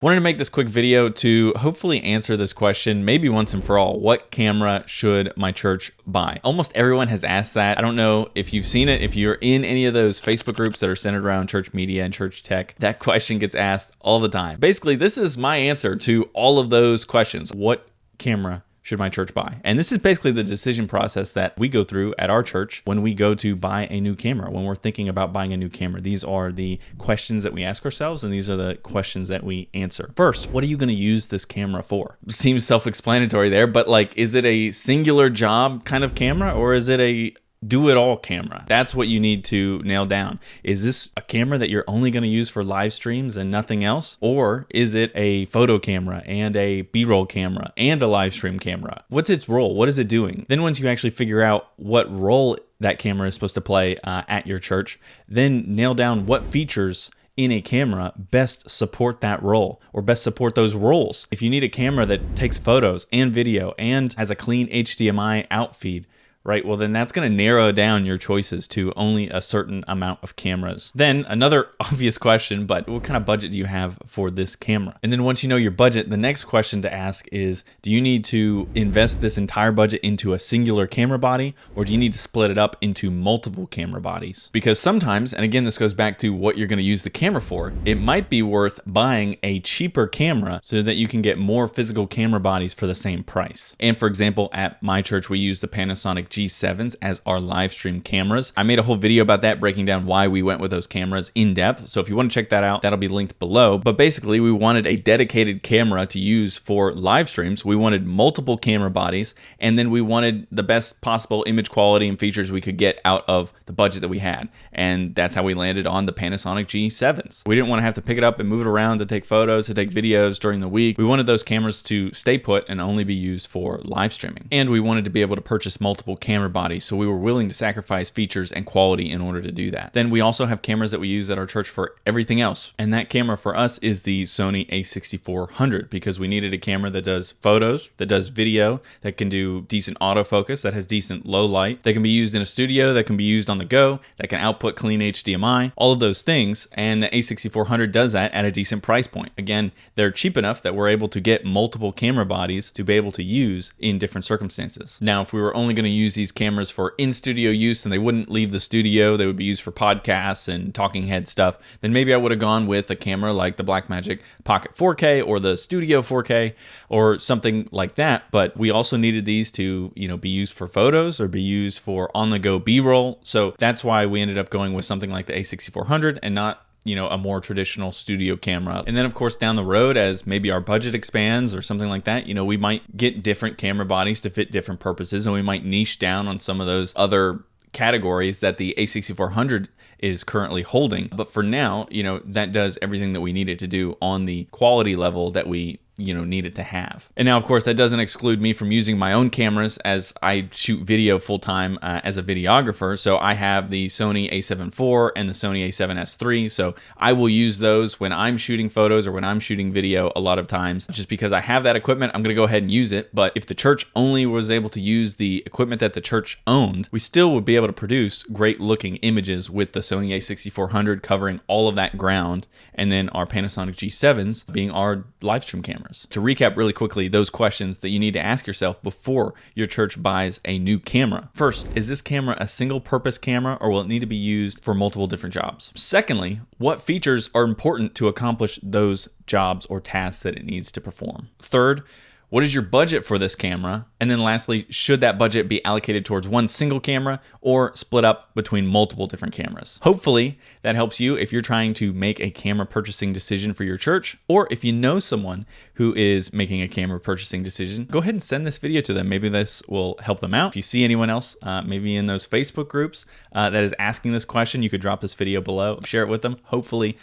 Wanted to make this quick video to hopefully answer this question, maybe once and for all. What camera should my church buy? Almost everyone has asked that. I don't know if you've seen it. If you're in any of those Facebook groups that are centered around church media and church tech, that question gets asked all the time. Basically, this is my answer to all of those questions. What camera should my church buy? And this is basically the decision process that we go through at our church when we go to buy a new camera. When we're thinking about buying a new camera, these are the questions that we ask ourselves, and these are the questions that we answer. First, what are you going to use this camera for? Seems self-explanatory there, but like, is it a singular job kind of camera, or is it a do-it-all camera? That's what you need to nail down. Is this a camera that you're only going to use for live streams and nothing else? Or is it a photo camera and a B-roll camera and a live stream camera? What's its role? What is it doing? Then once you actually figure out what role that camera is supposed to play at your church, then nail down what features in a camera best support that role or best support those roles. If you need a camera that takes photos and video and has a clean HDMI out feed, right? Well, then that's going to narrow down your choices to only a certain amount of cameras. Then another obvious question, but what kind of budget do you have for this camera? And then once you know your budget, the next question to ask is, do you need to invest this entire budget into a singular camera body, or do you need to split it up into multiple camera bodies? Because sometimes, and again, this goes back to what you're going to use the camera for, it might be worth buying a cheaper camera so that you can get more physical camera bodies for the same price. And for example, at my church, we use the Panasonic G7s as our live stream cameras. I made a whole video about that, breaking down why we went with those cameras in depth. So if you want to check that out, that'll be linked below. But basically, we wanted a dedicated camera to use for live streams. We wanted multiple camera bodies, and then we wanted the best possible image quality and features we could get out of the budget that we had. And that's how we landed on the Panasonic G7s. We didn't want to have to pick it up and move it around to take photos, to take videos during the week. We wanted those cameras to stay put and only be used for live streaming. And we wanted to be able to purchase multiple camera bodies, so we were willing to sacrifice features and quality in order to do that. Then we also have cameras that we use at our church for everything else, and that camera for us is the Sony a6400, because we needed a camera that does photos, that does video, that can do decent autofocus, that has decent low light, that can be used in a studio, that can be used on the go, that can output clean HDMI, all of those things, and the a6400 does that at a decent price point. Again, they're cheap enough that we're able to get multiple camera bodies to be able to use in different circumstances. Now, if we were only going to use these cameras for in-studio use and they wouldn't leave the studio, they would be used for podcasts and talking head stuff, then maybe I would have gone with a camera like the Blackmagic Pocket 4K or the Studio 4K or something like that. But we also needed these to, be used for photos or be used for on-the-go B-roll. So that's why we ended up going with something like the a6400 and not a more traditional studio camera. And then of course, down the road, as maybe our budget expands or something like that, we might get different camera bodies to fit different purposes, and we might niche down on some of those other categories that the a6400 is currently holding. But for now, that does everything that we needed to do on the quality level that we needed to have. And now, of course, that doesn't exclude me from using my own cameras, as I shoot video full-time as a videographer. So I have the Sony a7 IV and the Sony a7S III. So I will use those when I'm shooting photos or when I'm shooting video a lot of times. Just because I have that equipment, I'm going to go ahead and use it. But if the church only was able to use the equipment that the church owned, we still would be able to produce great looking images with the Sony a6400 covering all of that ground, and then our Panasonic G7s being our live stream cameras. To recap really quickly, those questions that you need to ask yourself before your church buys a new camera. First, is this camera a single purpose camera, or will it need to be used for multiple different jobs? Secondly, what features are important to accomplish those jobs or tasks that it needs to perform? Third, what is your budget for this camera? And then lastly, should that budget be allocated towards one single camera or split up between multiple different cameras? Hopefully that helps you if you're trying to make a camera purchasing decision for your church, or if you know someone who is making a camera purchasing decision, go ahead and send this video to them. Maybe this will help them out. If you see anyone else, maybe in those Facebook groups that is asking this question, you could drop this video below, share it with them. Hopefully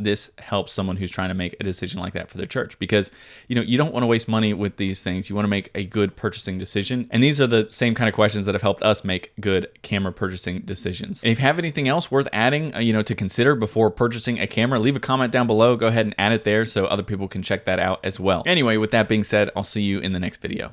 this helps someone who's trying to make a decision like that for their church, because you don't want to waste money with these things. You want to make a good purchasing decision. And these are the same kind of questions that have helped us make good camera purchasing decisions. And if you have anything else worth adding, to consider before purchasing a camera, leave a comment down below. Go ahead and add it there so other people can check that out as well. Anyway, with that being said, I'll see you in the next video.